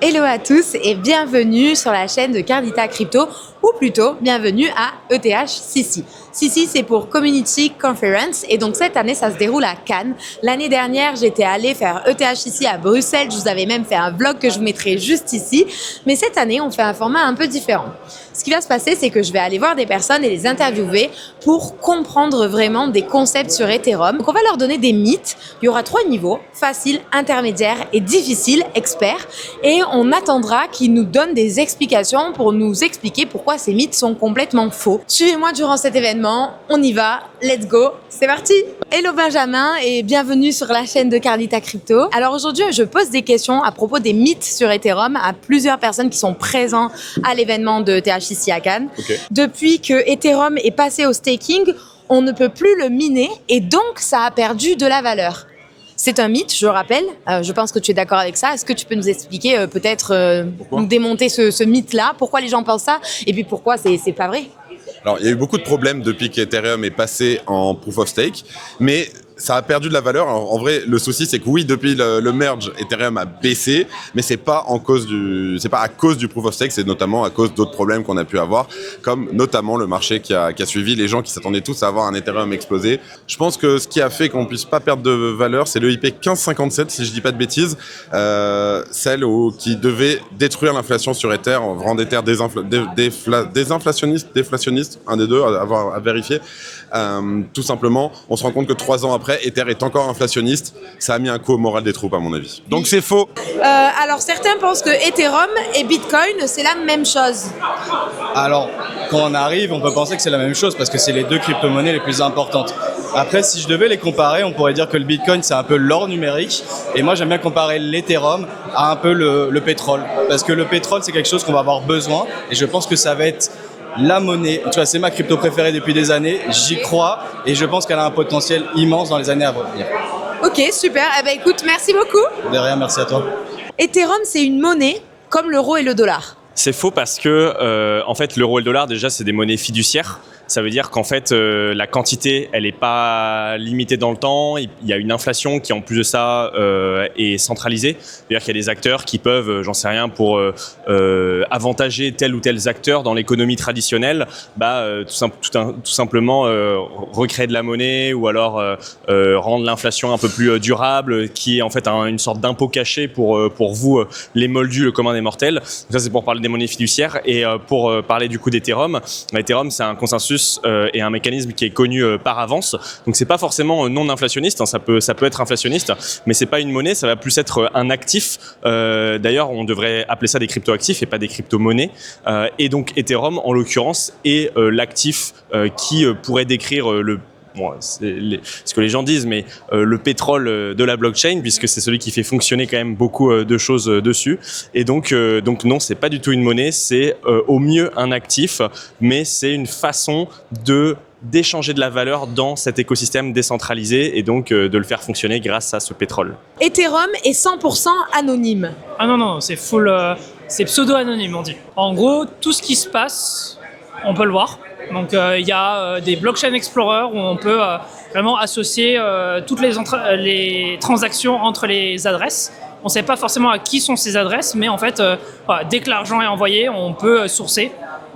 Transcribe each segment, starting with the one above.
Hello à tous et bienvenue sur la chaîne de Cardita Crypto, ou plutôt bienvenue à ETH CC. CC, c'est pour Community Conference, et donc cette année ça se déroule à Cannes. L'année dernière j'étais allée faire ETH CC à Bruxelles, je vous avais même fait un vlog que je vous mettrai juste ici, mais cette année on fait un format un peu différent. Ce qui va se passer, c'est que je vais aller voir des personnes et les interviewer pour comprendre vraiment des concepts sur Ethereum. Donc on va leur donner des mythes. Il y aura 3 niveaux: facile, intermédiaire et difficile, expert. Et on attendra qu'ils nous donnent des explications pour nous expliquer pourquoi ces mythes sont complètement faux. Suivez-moi durant cet événement. On y va. Let's go. C'est parti. Hello Benjamin et bienvenue sur la chaîne de Cardita Crypto. Alors aujourd'hui, je pose des questions à propos des mythes sur Ethereum à plusieurs personnes qui sont présentes à l'événement de THCC à Cannes. Okay. Depuis que Ethereum est passé au staking, on ne peut plus le miner et donc ça a perdu de la valeur. C'est un mythe, je rappelle. Je pense que tu es d'accord avec ça. Est-ce que tu peux nous expliquer, nous démonter ce mythe-là? Pourquoi les gens pensent ça? Et puis pourquoi c'est pas vrai? Alors, il y a eu beaucoup de problèmes depuis qu'Ethereum est passé en Proof of Stake, mais ça a perdu de la valeur. Alors, en vrai, le souci, c'est que oui, depuis le merge, Ethereum a baissé, mais c'est pas à cause du Proof of Stake, c'est notamment à cause d'autres problèmes qu'on a pu avoir, comme notamment le marché qui a suivi, les gens qui s'attendaient tous à avoir un Ethereum explosé. Je pense que ce qui a fait qu'on puisse pas perdre de valeur, c'est le IP 1557, si je dis pas de bêtises, celle qui devait détruire l'inflation sur Ether, rendre Ether déflationniste, un des deux, à vérifier. Tout simplement, on se rend compte que 3 ans après, Ether est encore inflationniste. Ça a mis un coup au moral des troupes, à mon avis. Donc c'est faux. Alors certains pensent que Ethereum et Bitcoin, c'est la même chose. Alors, quand on arrive, on peut penser que c'est la même chose parce que c'est les deux crypto-monnaies les plus importantes. Après, si je devais les comparer, on pourrait dire que le Bitcoin, c'est un peu l'or numérique. Et moi, j'aime bien comparer l'Ethereum à un peu le pétrole. Parce que le pétrole, c'est quelque chose qu'on va avoir besoin. Et je pense que ça va être la monnaie. Tu vois, c'est ma crypto préférée depuis des années. J'y crois et je pense qu'elle a un potentiel immense dans les années à venir. Ok, super. Eh ben, écoute, merci beaucoup. De rien, merci à toi. Ethereum, c'est une monnaie comme l'euro et le dollar. C'est faux parce que, en fait, l'euro et le dollar, déjà, c'est des monnaies fiduciaires. Ça veut dire qu'en fait, la quantité, elle n'est pas limitée dans le temps. Il y a une inflation qui, en plus de ça, est centralisée. C'est-à-dire qu'il y a des acteurs qui peuvent, j'en sais rien, pour avantager tel ou tel acteur dans l'économie traditionnelle, tout simplement recréer de la monnaie ou alors rendre l'inflation un peu plus durable, qui est en fait une sorte d'impôt caché pour vous, les moldus, le commun des mortels. Donc ça, c'est pour parler des monnaies fiduciaires. Et pour parler du coup d'Ethereum, Ethereum, c'est un consensus et un mécanisme qui est connu par avance. Donc c'est pas forcément non inflationniste, hein, ça peut être inflationniste, mais c'est pas une monnaie, ça va plus être un actif. D'ailleurs, on devrait appeler ça des crypto-actifs et pas des crypto-monnaies. Et donc Ethereum, en l'occurrence, est l'actif qui pourrait décrire c'est ce que les gens disent, mais le pétrole de la blockchain, puisque c'est celui qui fait fonctionner quand même beaucoup de choses dessus. Et donc non, c'est pas du tout une monnaie, c'est au mieux un actif, mais c'est une façon d'échanger de la valeur dans cet écosystème décentralisé et donc de le faire fonctionner grâce à ce pétrole. Ethereum est 100% anonyme. Ah non, c'est full, c'est pseudo-anonyme, on dit. En gros, tout ce qui se passe, on peut le voir. Donc il y a des blockchain explorers où on peut vraiment associer toutes les transactions entre les adresses. On ne sait pas forcément à qui sont ces adresses, mais en fait, dès que l'argent est envoyé, on peut sourcer.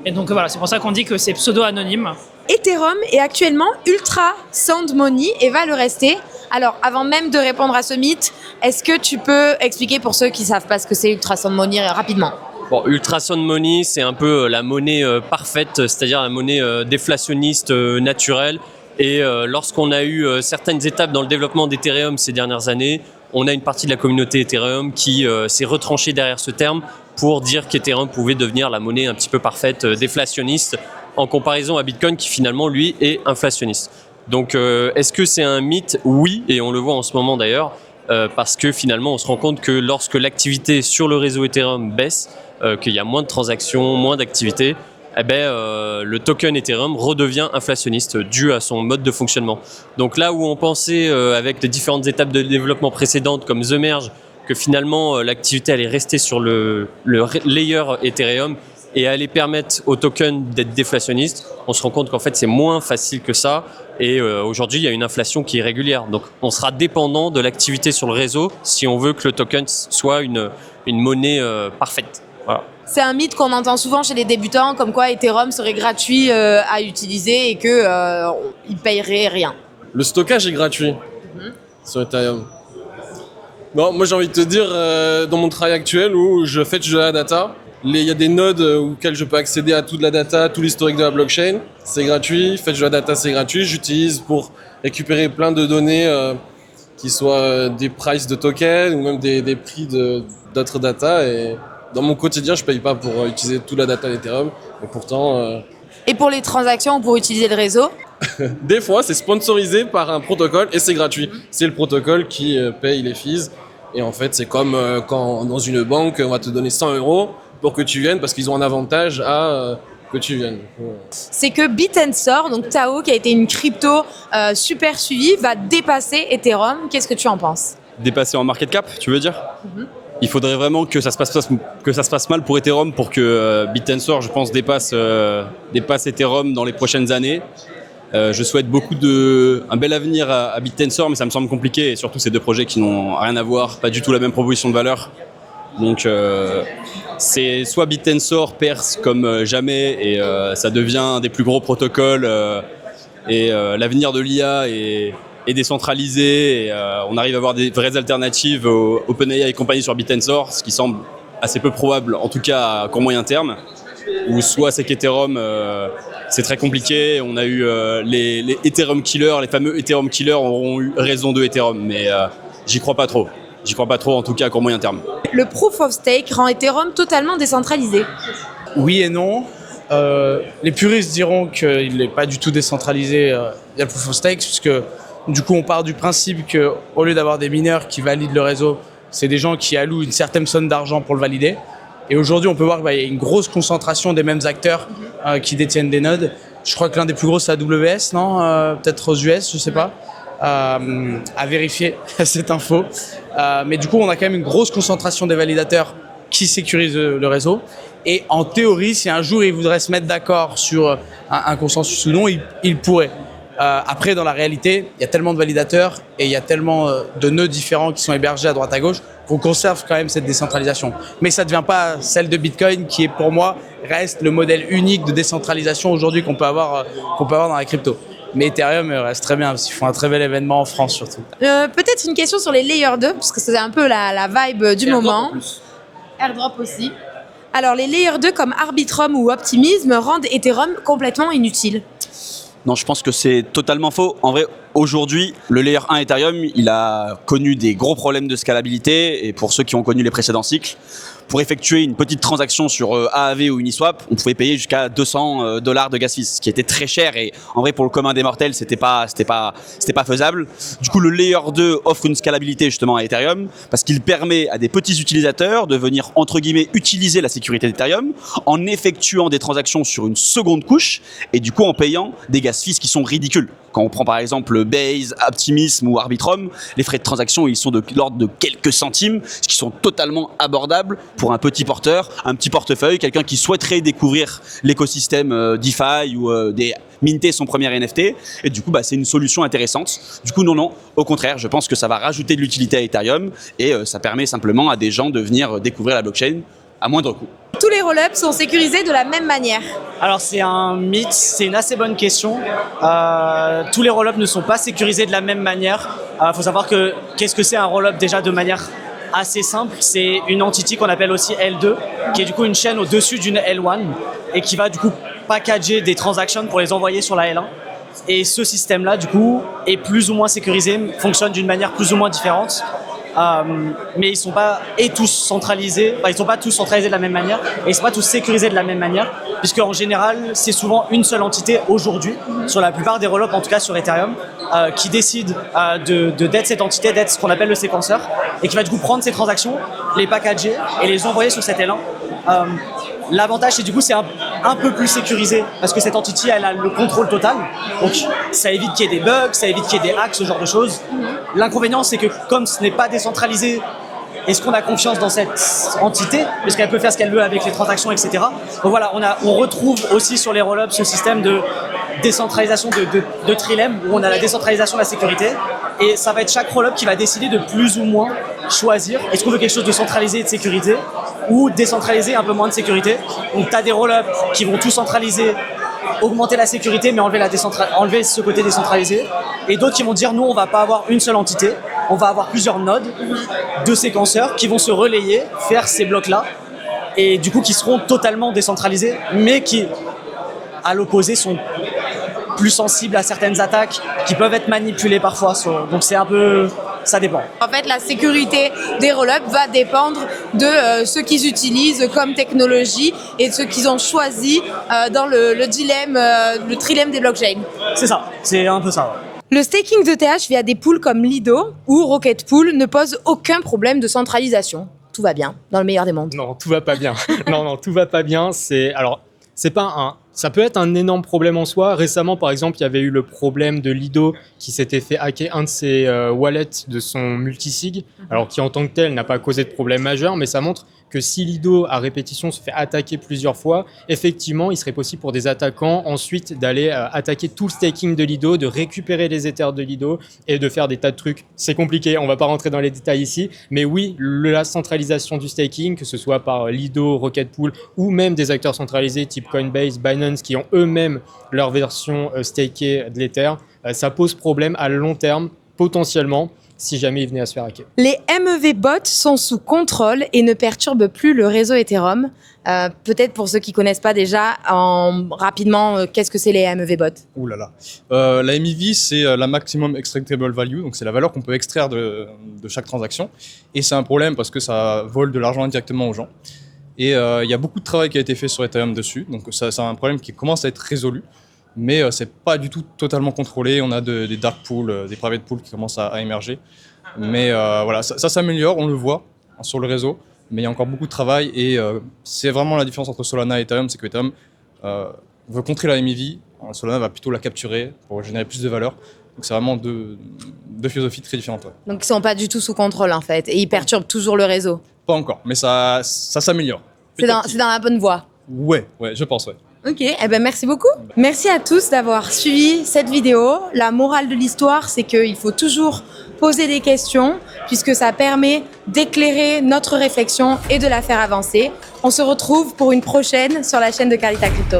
Et donc voilà, c'est pour ça qu'on dit que c'est pseudo-anonyme. Ethereum est actuellement ultra sound money et va le rester. Alors, avant même de répondre à ce mythe, est-ce que tu peux expliquer pour ceux qui ne savent pas ce que c'est ultra sound money rapidement ? Bon, Ultra Sound Money, c'est un peu la monnaie parfaite, c'est-à-dire la monnaie déflationniste naturelle. Et lorsqu'on a eu certaines étapes dans le développement d'Ethereum ces dernières années, on a une partie de la communauté Ethereum qui s'est retranchée derrière ce terme pour dire qu'Ethereum pouvait devenir la monnaie un petit peu parfaite, déflationniste, en comparaison à Bitcoin qui finalement, lui, est inflationniste. Donc, est-ce que c'est un mythe ? Oui, et on le voit en ce moment d'ailleurs, parce que finalement, on se rend compte que lorsque l'activité sur le réseau Ethereum baisse, qu'il y a moins de transactions, moins d'activités, le token Ethereum redevient inflationniste dû à son mode de fonctionnement. Donc là où on pensait avec les différentes étapes de développement précédentes comme The Merge que finalement l'activité allait rester sur le layer Ethereum et allait permettre au token d'être déflationniste, on se rend compte qu'en fait c'est moins facile que ça et aujourd'hui il y a une inflation qui est régulière. Donc on sera dépendant de l'activité sur le réseau si on veut que le token soit une monnaie parfaite. Voilà. C'est un mythe qu'on entend souvent chez les débutants, comme quoi Ethereum serait gratuit à utiliser et qu'ils ne paieraient rien. Le stockage est gratuit sur Ethereum. Bon, moi j'ai envie de te dire, dans mon travail actuel où je fetch de la data, il y a des nodes auxquels je peux accéder à toute la data, tout l'historique de la blockchain, c'est gratuit, fetch de la data c'est gratuit, j'utilise pour récupérer plein de données qui soient des prices de tokens ou même des prix d'autres data et dans mon quotidien je paye pas pour utiliser toute la data d'Ethereum, mais pourtant... Et pour les transactions ou pour utiliser le réseau? Des fois, c'est sponsorisé par un protocole et c'est gratuit. C'est le protocole qui paye les fees. Et en fait, c'est comme quand dans une banque, on va te donner 100 € pour que tu viennes parce qu'ils ont un avantage à que tu viennes. C'est que Bit&Store, donc Tao, qui a été une crypto super suivie, va dépasser Ethereum. Qu'est-ce que tu en penses? Dépasser en market cap, tu veux dire? Il faudrait vraiment que ça se passe mal pour Ethereum pour que Bit&Store, je pense, dépasse Ethereum dans les prochaines années. Je souhaite un bel avenir à Bit&Store, mais ça me semble compliqué, et surtout ces deux projets qui n'ont rien à voir, pas du tout la même proposition de valeur. Donc c'est soit Bit&Store perce comme jamais et ça devient un des plus gros protocoles et l'avenir de l'IA est décentralisé et on arrive à avoir des vraies alternatives aux OpenAI et compagnie sur Bit&Store, ce qui semble assez peu probable, en tout cas à court moyen terme. Ou soit c'est qu'Ethereum, c'est très compliqué. On a eu les Ethereum killers, les fameux Ethereum killers auront eu raison de Ethereum, mais j'y crois pas trop. J'y crois pas trop, en tout cas à court moyen terme. Le Proof of Stake rend Ethereum totalement décentralisé. Oui et non. Les puristes diront qu'il n'est pas du tout décentralisé via Proof of Stake, puisque du coup on part du principe qu'au lieu d'avoir des mineurs qui valident le réseau, c'est des gens qui allouent une certaine somme d'argent pour le valider. Et aujourd'hui, on peut voir qu'il y a une grosse concentration des mêmes acteurs qui détiennent des nodes. Je crois que l'un des plus gros, c'est AWS, non peut-être aux US, je sais pas. À vérifier cette info. Mais du coup, on a quand même une grosse concentration des validateurs qui sécurisent le réseau. Et en théorie, si un jour ils voudraient se mettre d'accord sur un consensus ou non, ils pourraient. Après, dans la réalité, il y a tellement de validateurs et il y a tellement de nœuds différents qui sont hébergés à droite à gauche qu'on conserve quand même cette décentralisation. Mais ça ne devient pas celle de Bitcoin qui est pour moi reste le modèle unique de décentralisation aujourd'hui qu'on peut avoir dans la crypto. Mais Ethereum reste très bien parce qu'ils font un très bel événement en France surtout. Peut-être une question sur les Layer 2 parce que c'est un peu la vibe du moment. Airdrop aussi. Alors les Layer 2 comme Arbitrum ou Optimism rendent Ethereum complètement inutile. Non, je pense que c'est totalement faux. En vrai, aujourd'hui, le Layer 1 Ethereum, il a connu des gros problèmes de scalabilité. Et pour ceux qui ont connu les précédents cycles, pour effectuer une petite transaction sur AAV ou Uniswap, on pouvait payer jusqu'à $200 de gas fees, ce qui était très cher. Et en vrai, pour le commun des mortels, c'était pas faisable. Du coup, le Layer 2 offre une scalabilité justement à Ethereum parce qu'il permet à des petits utilisateurs de venir, entre guillemets, utiliser la sécurité d'Ethereum en effectuant des transactions sur une seconde couche et du coup en payant des gas fees qui sont ridicules. Quand on prend par exemple Base, Optimism ou Arbitrum, les frais de transaction ils sont de l'ordre de quelques centimes, ce qui sont totalement abordables pour un petit porteur, un petit portefeuille, quelqu'un qui souhaiterait découvrir l'écosystème DeFi ou minter son premier NFT. Et du coup, c'est une solution intéressante. Du coup, non, au contraire, je pense que ça va rajouter de l'utilité à Ethereum et ça permet simplement à des gens de venir découvrir la blockchain à moindre coût. Tous les roll-ups sont sécurisés de la même manière. Alors c'est un mythe, c'est une assez bonne question. Tous les roll-ups ne sont pas sécurisés de la même manière. Faut savoir qu'est-ce que c'est un roll-up déjà de manière assez simple. C'est une entité qu'on appelle aussi L2, qui est du coup une chaîne au-dessus d'une L1 et qui va du coup packager des transactions pour les envoyer sur la L1. Et ce système-là, du coup, est plus ou moins sécurisé, fonctionne d'une manière plus ou moins différente. Mais ils sont pas tous centralisés, ils sont pas tous centralisés de la même manière et ils sont pas tous sécurisés de la même manière puisque en général c'est souvent une seule entité aujourd'hui sur la plupart des rollups, en tout cas sur Ethereum, qui décide d'être cette entité, d'être ce qu'on appelle le séquenceur et qui va du coup prendre ces transactions, les packager et les envoyer sur cette L1. L'avantage, c'est du coup, c'est un peu plus sécurisé parce que cette entité, elle a le contrôle total. Donc, ça évite qu'il y ait des bugs, ça évite qu'il y ait des hacks, ce genre de choses. L'inconvénient, c'est que comme ce n'est pas décentralisé, est-ce qu'on a confiance dans cette entité parce qu'elle peut faire ce qu'elle veut avec les transactions, etc. Donc voilà, on retrouve aussi sur les rollups ce système de décentralisation de trilemme où on a la décentralisation de la sécurité et ça va être chaque rollup qui va décider de plus ou moins choisir, est-ce qu'on veut quelque chose de centralisé et de sécurité ou décentralisé, un peu moins de sécurité. Donc tu as des roll-ups qui vont tout centraliser, augmenter la sécurité mais enlever ce côté décentralisé, et d'autres qui vont dire nous on va pas avoir une seule entité, on va avoir plusieurs nodes de séquenceurs qui vont se relayer, faire ces blocs là, et du coup qui seront totalement décentralisés mais qui à l'opposé sont plus sensibles à certaines attaques qui peuvent être manipulées parfois. Donc c'est un peu, ça dépend. En fait, la sécurité des roll-ups va dépendre de ce qu'ils utilisent comme technologie et de ce qu'ils ont choisi dans le dilemme, le trilemme des blockchains. C'est ça, c'est un peu ça. Le staking d'ETH via des pools comme Lido ou Rocket Pool ne pose aucun problème de centralisation. Tout va bien, dans le meilleur des mondes. Non, tout va pas bien. non, tout va pas bien. Ça peut être un énorme problème en soi. Récemment, par exemple, il y avait eu le problème de Lido qui s'était fait hacker un de ses wallets de son multisig, alors qui en tant que tel n'a pas causé de problème majeur, mais ça montre que si Lido à répétition se fait attaquer plusieurs fois, effectivement, il serait possible pour des attaquants ensuite d'aller attaquer tout le staking de Lido, de récupérer les ethers de Lido et de faire des tas de trucs. C'est compliqué, on va pas rentrer dans les détails ici, mais oui, la centralisation du staking, que ce soit par Lido, Rocket Pool ou même des acteurs centralisés type Coinbase, Binance, qui ont eux-mêmes leur version stakée de l'Ether, ça pose problème à long terme, potentiellement, si jamais ils venaient à se faire hacker. Les MEV bots sont sous contrôle et ne perturbent plus le réseau Ethereum. Peut-être pour ceux qui ne connaissent pas déjà, rapidement, qu'est-ce que c'est les MEV bots? Ouh là là. La MEV, c'est la Maximum Extractable Value, donc c'est la valeur qu'on peut extraire de chaque transaction. Et c'est un problème parce que ça vole de l'argent indirectement aux gens. Et il y a beaucoup de travail qui a été fait sur Ethereum dessus, donc c'est un problème qui commence à être résolu. Mais c'est pas du tout totalement contrôlé. On a des dark pools, des private pools qui commencent à émerger. Mais voilà, ça s'améliore, on le voit sur le réseau. Mais il y a encore beaucoup de travail et c'est vraiment la différence entre Solana et Ethereum, c'est que Ethereum veut contrer la MEV, Solana va plutôt la capturer pour générer plus de valeur. Donc c'est vraiment deux philosophies très différentes. Ouais. Donc ils sont pas du tout sous contrôle en fait et ils perturbent toujours le réseau. Pas encore, mais ça s'améliore. C'est dans la bonne voie. Ouais, je pense, ouais. Ok, eh ben merci beaucoup. Merci à tous d'avoir suivi cette vidéo. La morale de l'histoire, c'est qu'il faut toujours poser des questions puisque ça permet d'éclairer notre réflexion et de la faire avancer. On se retrouve pour une prochaine sur la chaîne de Carlita Crypto.